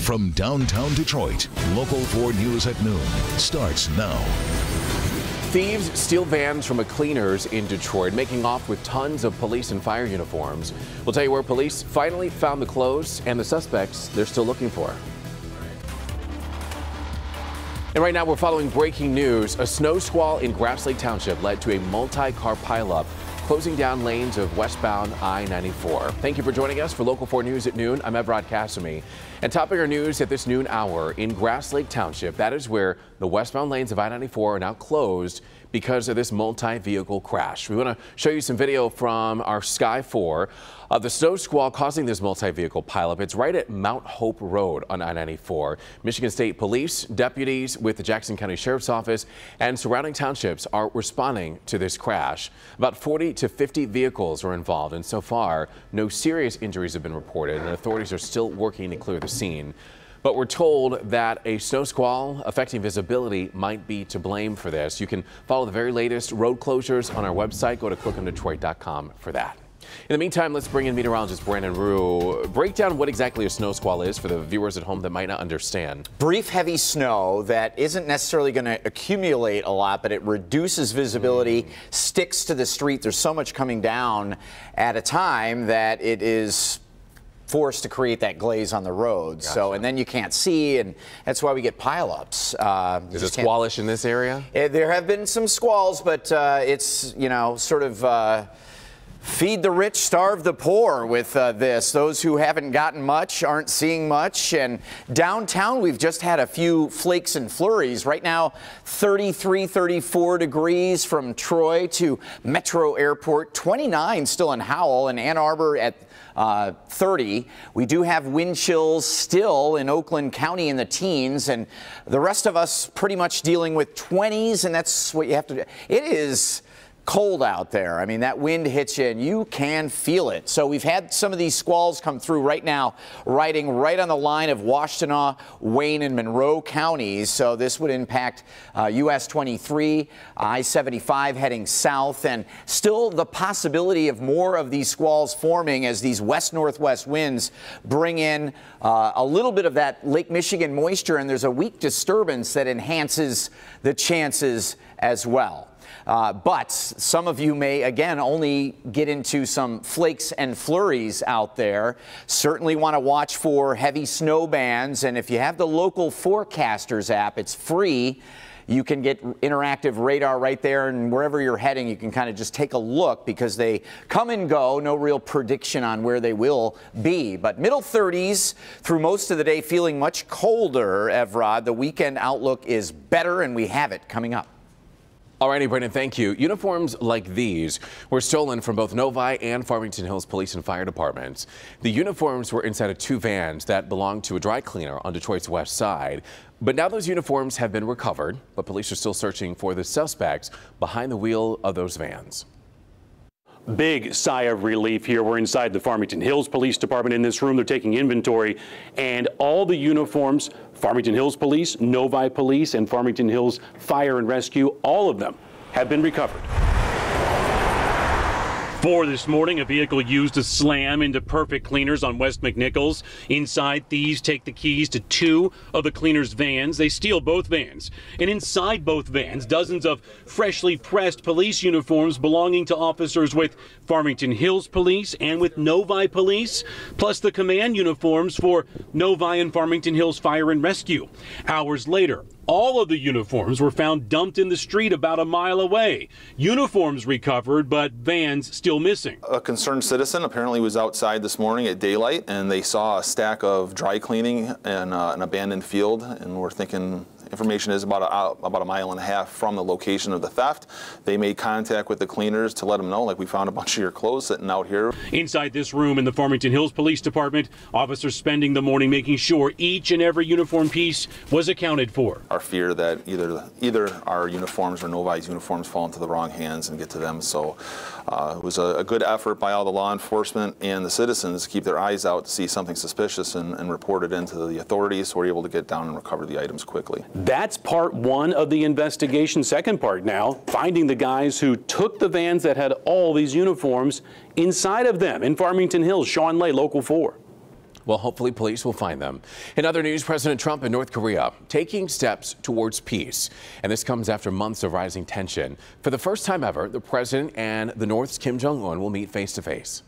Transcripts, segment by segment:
From downtown Detroit, Local 4 News at noon starts now. Thieves steal vans from a cleaners in Detroit, making off with tons of police and fire uniforms. We'll tell you where police finally found the clothes and the suspects they're still looking for. And right now we're following breaking news. A snow squall in Grass Lake Township led to a multi-car pileup, closing down lanes of westbound I-94. Thank you for joining us for Local 4 News at noon. I'm Evrod Cassimy. And topping our news at this noon hour in Grass Lake Township, that is where the westbound lanes of I-94 are now closed because of this multi-vehicle crash. We want to show you some video from our Sky 4 of the snow squall causing this multi-vehicle pileup. It's right at Mount Hope Road on I-94. Michigan State Police, deputies with the Jackson County Sheriff's Office and surrounding townships are responding to this crash. About 40 to 50 vehicles are involved, and so far, no serious injuries have been reported, and authorities are still working to clear the scene. But we're told that a snow squall affecting visibility might be to blame for this. You can follow the very latest road closures on our website. Go to clickondetroit.com for that. In the meantime, let's bring in meteorologist Brandon Rue. Break down what exactly a snow squall is for the viewers at home that might not understand. Brief, heavy snow that isn't necessarily going to accumulate a lot, but it reduces visibility, sticks to the street. There's so much coming down at a time that it is forced to create that glaze on the road. Gotcha. So, and then you can't see, and that's why we get pileups. Is it squallish in this area? There have been some squalls, but it's, you know, sort of feed the rich, starve the poor with this. Those who haven't gotten much aren't seeing much. And downtown, we've just had a few flakes and flurries. Right now, 33, 34 degrees from Troy to Metro Airport, 29 still in Howell, and Ann Arbor at 30. We do have wind chills still in Oakland County in the teens, and the rest of us pretty much dealing with 20s, and that's what you have to do. It is cold out there. I mean, that wind hits you and you can feel it. So we've had some of these squalls come through right now, riding right on the line of Washtenaw, Wayne, and Monroe counties. So this would impact US 23, I-75 heading south, and still the possibility of more of these squalls forming as these west-northwest winds bring in a little bit of that Lake Michigan moisture, and there's a weak disturbance that enhances the chances as well. But some of you may, again, only get into some flakes and flurries out there. Certainly want to watch for heavy snow bands. And if you have the local forecasters app, it's free. You can get interactive radar right there, and wherever you're heading, you can kind of just take a look because they come and go. No real prediction on where they will be. But middle 30s through most of the day, feeling much colder, Evrod. The weekend outlook is better, and we have it coming up. Alrighty, Brendan, thank you. Uniforms like these were stolen from both Novi and Farmington Hills Police and Fire Departments. The uniforms were inside of two vans that belonged to a dry cleaner on Detroit's west side. But now those uniforms have been recovered, but police are still searching for the suspects behind the wheel of those vans. Big sigh of relief here. We're inside the Farmington Hills Police Department in this room. They're taking inventory, and all the uniforms, Farmington Hills Police, Novi Police, and Farmington Hills Fire and Rescue, all of them have been recovered. For this morning, a vehicle used to slam into Perfect Cleaners on West McNichols. Inside, thieves take the keys to two of the cleaners' vans. They steal both vans. And inside both vans, dozens of freshly pressed police uniforms belonging to officers with Farmington Hills Police and with Novi Police, plus the command uniforms for Novi and Farmington Hills Fire and Rescue. Hours later, all of the uniforms were found dumped in the street about a mile away. Uniforms recovered, but vans still missing. A concerned citizen apparently was outside this morning at daylight, and they saw a stack of dry cleaning in an abandoned field, and we're thinking information is about a mile and a half from the location of the theft. They made contact with the cleaners to let them know, like, we found a bunch of your clothes sitting out here. Inside this room in the Farmington Hills Police Department, officers spending the morning making sure each and every uniform piece was accounted for. Our fear that either our uniforms or Novi's uniforms fall into the wrong hands and get to them. So it was a good effort by all the law enforcement and the citizens to keep their eyes out to see something suspicious and report it into the authorities, so we're able to get down and recover the items quickly. That's part one of the investigation. Second part now, finding the guys who took the vans that had all these uniforms inside of them in Farmington Hills. Sean Lay, Local 4. Well, hopefully police will find them. In other news, President Trump and North Korea taking steps towards peace. And this comes after months of rising tension. For the first time ever, the president and the North's Kim Jong-un will meet face to face.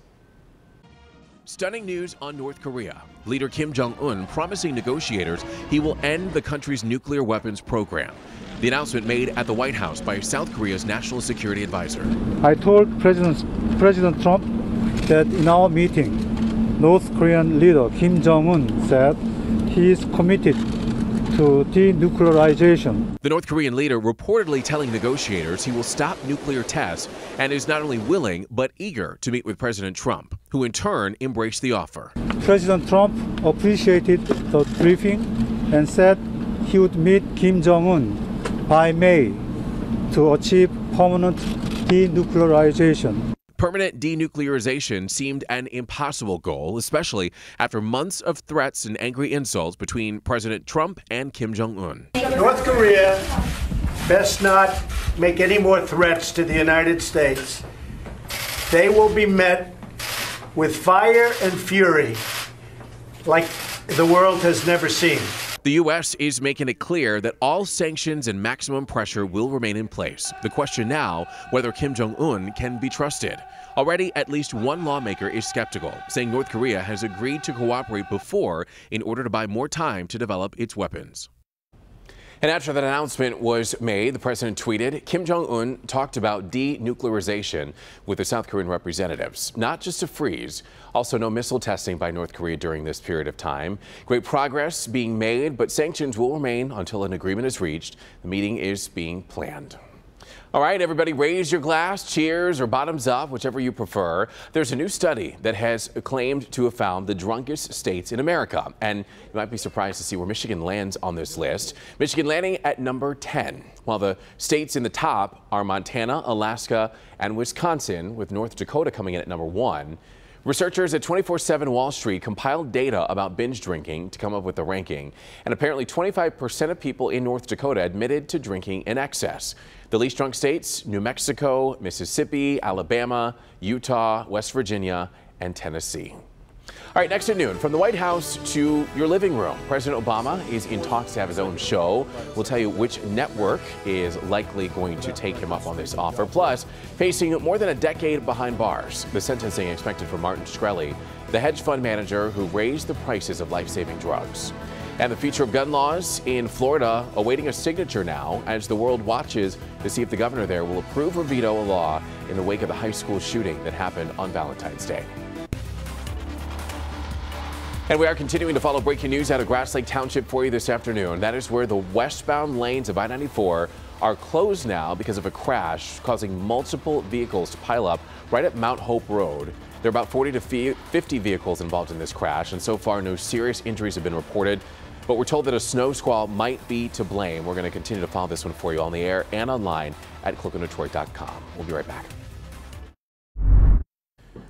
Stunning news on North Korea. Leader Kim Jong-un promising negotiators he will end the country's nuclear weapons program. The announcement made at the White House by South Korea's national security advisor. I told President Trump that in our meeting, North Korean leader Kim Jong-un said he is committed to denuclearization. The North Korean leader reportedly telling negotiators he will stop nuclear tests and is not only willing but eager to meet with President Trump, who in turn embraced the offer. President Trump appreciated the briefing and said he would meet Kim Jong-un by May to achieve permanent denuclearization. Permanent denuclearization seemed an impossible goal, especially after months of threats and angry insults between President Trump and Kim Jong-un. North Korea best not make any more threats to the United States. They will be met with fire and fury like the world has never seen. The U.S. is making it clear that all sanctions and maximum pressure will remain in place. The question now, whether Kim Jong-un can be trusted. Already, at least one lawmaker is skeptical, saying North Korea has agreed to cooperate before in order to buy more time to develop its weapons. And after that announcement was made, the president tweeted, Kim Jong-un talked about denuclearization with the South Korean representatives. Not just a freeze, also no missile testing by North Korea during this period of time. Great progress being made, but sanctions will remain until an agreement is reached. The meeting is being planned. All right, everybody, raise your glass, cheers, or bottoms up, whichever you prefer. There's a new study that has claimed to have found the drunkest states in America. And you might be surprised to see where Michigan lands on this list. Michigan landing at number 10, while the states in the top are Montana, Alaska, and Wisconsin, with North Dakota coming in at number 1. Researchers at 24/7 Wall Street compiled data about binge drinking to come up with the ranking. And apparently 25% of people in North Dakota admitted to drinking in excess. The least drunk states, New Mexico, Mississippi, Alabama, Utah, West Virginia, and Tennessee. All right, next at noon, from the White House to your living room, President Obama is in talks to have his own show. We'll tell you which network is likely going to take him up on this offer. Plus, facing more than a decade behind bars, the sentencing expected for Martin Shkreli, the hedge fund manager who raised the prices of life-saving drugs. And the future of gun laws in Florida awaiting a signature now as the world watches to see if the governor there will approve or veto a law in the wake of the high school shooting that happened on Valentine's Day. And we are continuing to follow breaking news out of Grass Lake Township for you this afternoon. That is where the westbound lanes of I-94 are closed now because of a crash causing multiple vehicles to pile up right at Mount Hope Road. There are about 40 to 50 vehicles involved in this crash, and so far no serious injuries have been reported. But we're told that a snow squall might be to blame. We're going to continue to follow this one for you on the air and online at clickondetroit.com. We'll be right back.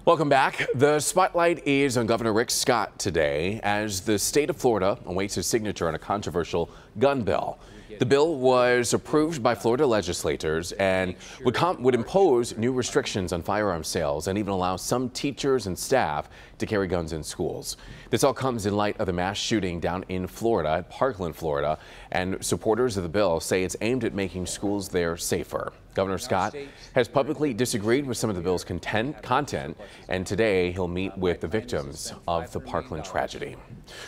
Welcome back. The spotlight is on Governor Rick Scott today as the state of Florida awaits his signature on a controversial gun bill. The bill was approved by Florida legislators and would impose new restrictions on firearm sales and even allow some teachers and staff to carry guns in schools. This all comes in light of the mass shooting down in Florida, at Parkland, Florida, and supporters of the bill say it's aimed at making schools there safer. Governor Scott has publicly disagreed with some of the bill's content, and today he'll meet with the victims of the Parkland tragedy.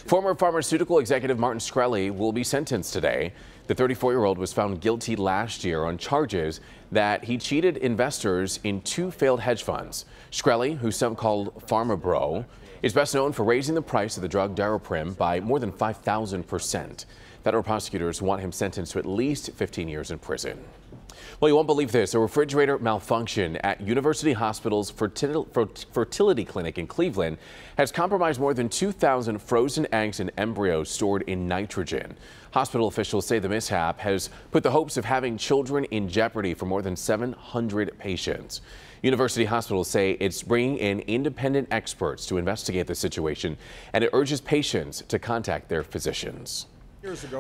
Former pharmaceutical executive Martin Shkreli will be sentenced today. The 34-year-old was found guilty last year on charges that he cheated investors in 2 failed hedge funds. Shkreli, who some called Pharma Bro, is best known for raising the price of the drug Daraprim by more than 5,000%. Federal prosecutors want him sentenced to at least 15 years in prison. Well, you won't believe this. A refrigerator malfunction at University Hospital's fertility clinic in Cleveland has compromised more than 2,000 frozen eggs and embryos stored in nitrogen. Hospital officials say the mishap has put the hopes of having children in jeopardy for more than 700 patients. University hospitals say it's bringing in independent experts to investigate the situation, and it urges patients to contact their physicians.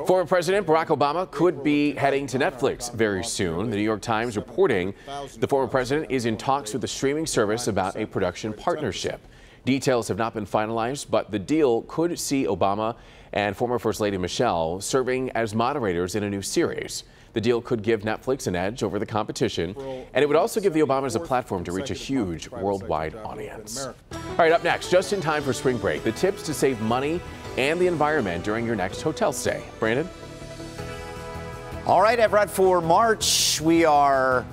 Former President Barack Obama could be heading to Netflix very soon. The New York Times reporting the former president is in talks with the streaming service about a production partnership. Details have not been finalized, but the deal could see Obama and former First Lady Michelle serving as moderators in a new series. The deal could give Netflix an edge over the competition, and it would also give the Obamas a platform to reach a huge worldwide audience. All right, up next, just in time for spring break, the tips to save money and the environment during your next hotel stay. Brandon? All right, Everett, for March, we are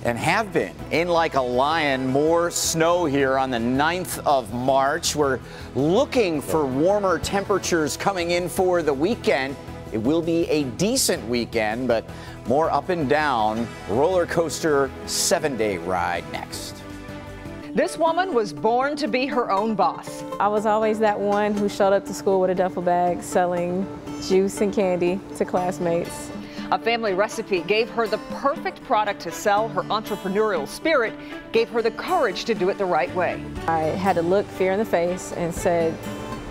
and have been in like a lion. More snow here on the 9th of March. We're looking for warmer temperatures coming in for the weekend. It will be a decent weekend, but more up and down. Roller coaster 7-day ride next. This woman was born to be her own boss. I was always that one who showed up to school with a duffel bag selling juice and candy to classmates. A family recipe gave her the perfect product to sell. Her entrepreneurial spirit gave her the courage to do it the right way. I had to look fear in the face and said,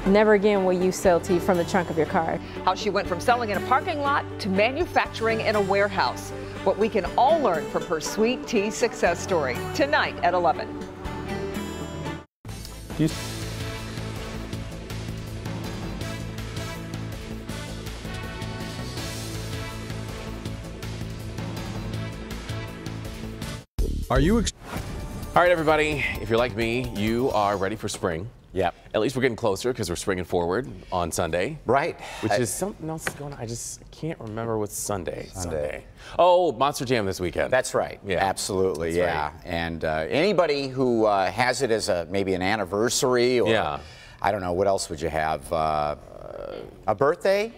never again will you sell tea from the trunk of your car. How she went from selling in a parking lot to manufacturing in a warehouse. What we can all learn from her sweet tea success story tonight at 11. Are you All right, everybody, if you're like me, you are ready for spring. Yep. At least we're getting closer because we're springing forward on Sunday. Right. Which is something else going on. I just can't remember what's Sunday. Oh, Monster Jam this weekend. That's right. Yeah. Absolutely. That's yeah. right. And anybody who has it as maybe an anniversary or I don't know, what else would you have? A birthday?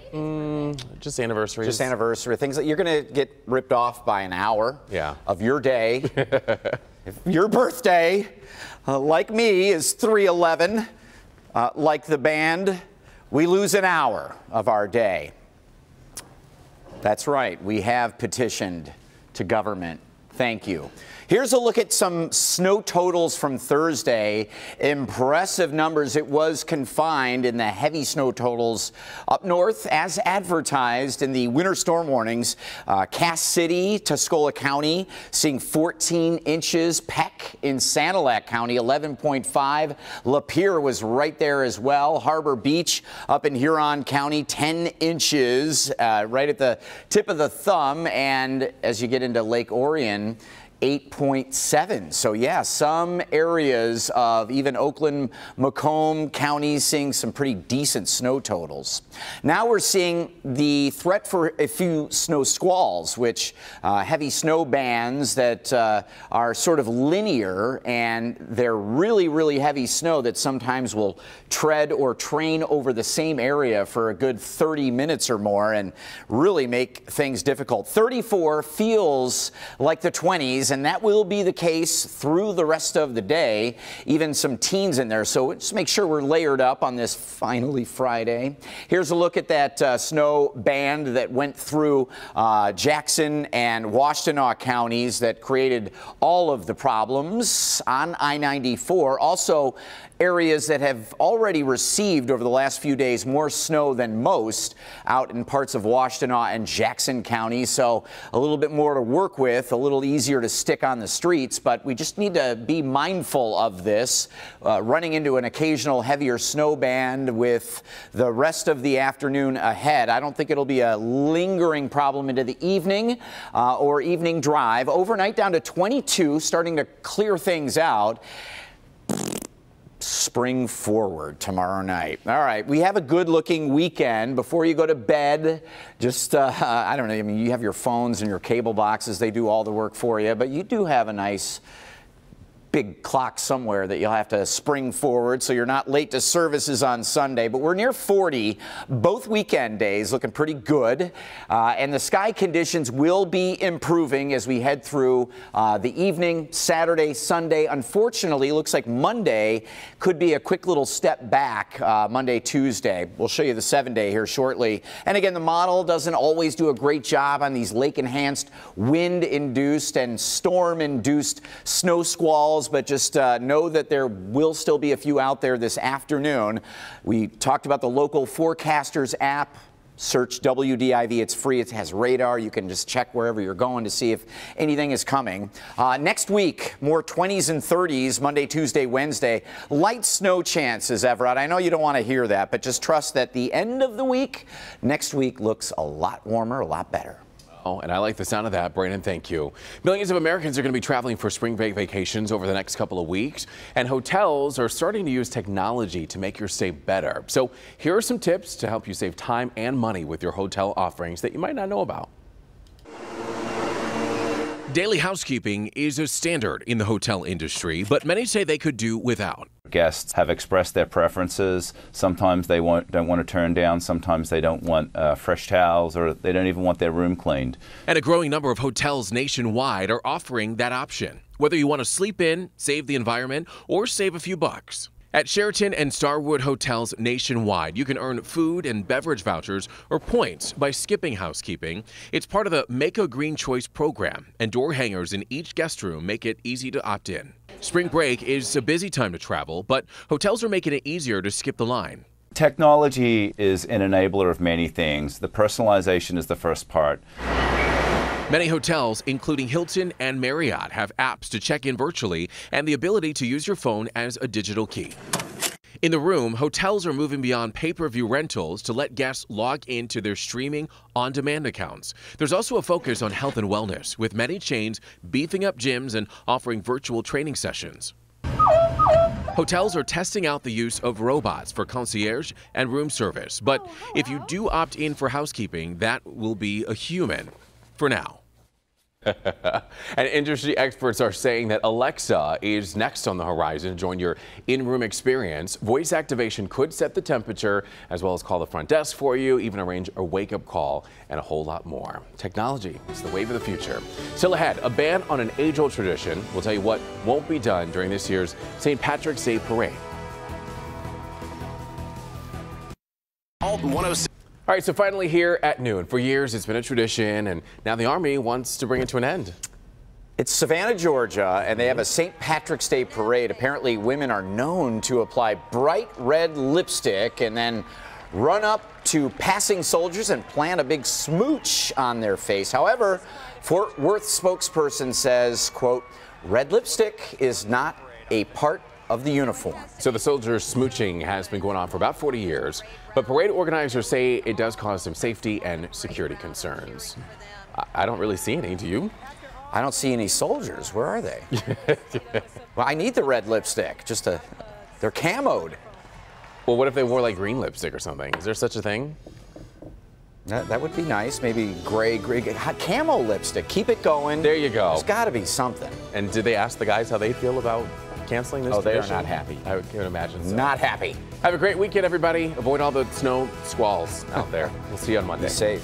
Just anniversaries. Just anniversary. Things that you're going to get ripped off by an hour of your day. If your birthday, like me, is 3/11, like the band, we lose an hour of our day. That's right. We have petitioned to government. Thank you. Here's a look at some snow totals from Thursday. Impressive numbers. It was confined in the heavy snow totals up north as advertised in the winter storm warnings. Cass City, Tuscola County, seeing 14 inches. Peck in Sanilac County, 11.5. Lapeer was right there as well. Harbor Beach up in Huron County, 10 inches, right at the tip of the thumb. And as you get into Lake Orion, 8.7. So yeah, some areas of even Oakland, Macomb counties seeing some pretty decent snow totals. Now we're seeing the threat for a few snow squalls, which heavy snow bands that are sort of linear, and they're really, really heavy snow that sometimes will tread or train over the same area for a good 30 minutes or more and really make things difficult. 34 feels like the 20s. And that will be the case through the rest of the day, even some teens in there. So just make sure we're layered up on this finally Friday. Here's a look at that snow band that went through Jackson and Washtenaw counties that created all of the problems on I-94. Also, areas that have already received over the last few days more snow than most out in parts of Washtenaw and Jackson County. So a little bit more to work with, a little easier to stick on the streets, but we just need to be mindful of this. Running into an occasional heavier snow band with the rest of the afternoon ahead. I don't think it'll be a lingering problem into the evening or evening drive. Overnight down to 22, starting to clear things out. Spring forward tomorrow night. All right, we have a good-looking weekend. Before you go to bed, just, I don't know, I mean, you have your phones and your cable boxes. They do all the work for you, but you do have a nice big clock somewhere that you'll have to spring forward so you're not late to services on Sunday. But we're near 40 both weekend days, looking pretty good. And the sky conditions will be improving as we head through the evening, Saturday, Sunday. Unfortunately, it looks like Monday could be a quick little step back, Monday, Tuesday. We'll show you the 7-day here shortly. And again, the model doesn't always do a great job on these lake-enhanced, wind-induced and storm-induced snow squalls. But just know that there will still be a few out there this afternoon. We talked about the local forecasters app Search WDIV. It's free. It has radar. You can just check wherever you're going to see if anything is coming. Next week, more 20s and 30s, Monday, Tuesday, Wednesday. Light snow chances, Everett. I know you don't want to hear that, but just trust that the end of the week, next week looks a lot warmer, a lot better. Oh, and I like the sound of that, Brandon. Thank you. Millions of Americans are going to be traveling for spring break vacations over the next couple of weeks, and hotels are starting to use technology to make your stay better. So here are some tips to help you save time and money with your hotel offerings that you might not know about. Daily housekeeping is a standard in the hotel industry, but many say they could do without. Guests have expressed their preferences. Sometimes they don't want to turn down. Sometimes they don't want fresh towels, or they don't even want their room cleaned. And a growing number of hotels nationwide are offering that option, whether you want to sleep in, save the environment, or save a few bucks. At Sheraton and Starwood hotels nationwide, you can earn food and beverage vouchers or points by skipping housekeeping. It's part of the Make a Green Choice program, and door hangers in each guest room make it easy to opt in. Spring break is a busy time to travel, but hotels are making it easier to skip the line. Technology is an enabler of many things. The personalization is the first part. Many hotels, including Hilton and Marriott, have apps to check in virtually and the ability to use your phone as a digital key. In the room, hotels are moving beyond pay-per-view rentals to let guests log into their streaming on-demand accounts. There's also a focus on health and wellness, with many chains beefing up gyms and offering virtual training sessions. Hotels are testing out the use of robots for concierge and room service, but if you do opt in for housekeeping, that will be a human for now. And industry experts are saying that Alexa is next on the horizon to join your in-room experience. Voice activation could set the temperature, as well as call the front desk for you, even arrange a wake-up call, and a whole lot more. Technology is the wave of the future. Still ahead, a ban on an age-old tradition. We'll tell you what won't be done during this year's St. Patrick's Day Parade. All right, so finally here at noon. For years, it's been a tradition, and now the Army wants to bring it to an end. It's Savannah, Georgia, and they have a St. Patrick's Day parade. Apparently, women are known to apply bright red lipstick and then run up to passing soldiers and plant a big smooch on their face. However, Fort Worth spokesperson says, quote, red lipstick is not a part of the uniform. So the soldiers smooching has been going on for about 40 years, but parade organizers say it does cause some safety and security concerns. I don't really see any, do you? I don't see any soldiers. Where are they? Well, I need the red lipstick. They're camoed. Well, what if they wore like green lipstick or something? Is there such a thing? That would be nice. Maybe gray, camo lipstick. Keep it going. There you go. There's got to be something. And did they ask the guys how they feel about canceling this tradition? They are not happy. I can imagine so. Not happy. Have a great weekend, everybody. Avoid all the snow squalls out there. We'll see you on Monday. Be safe.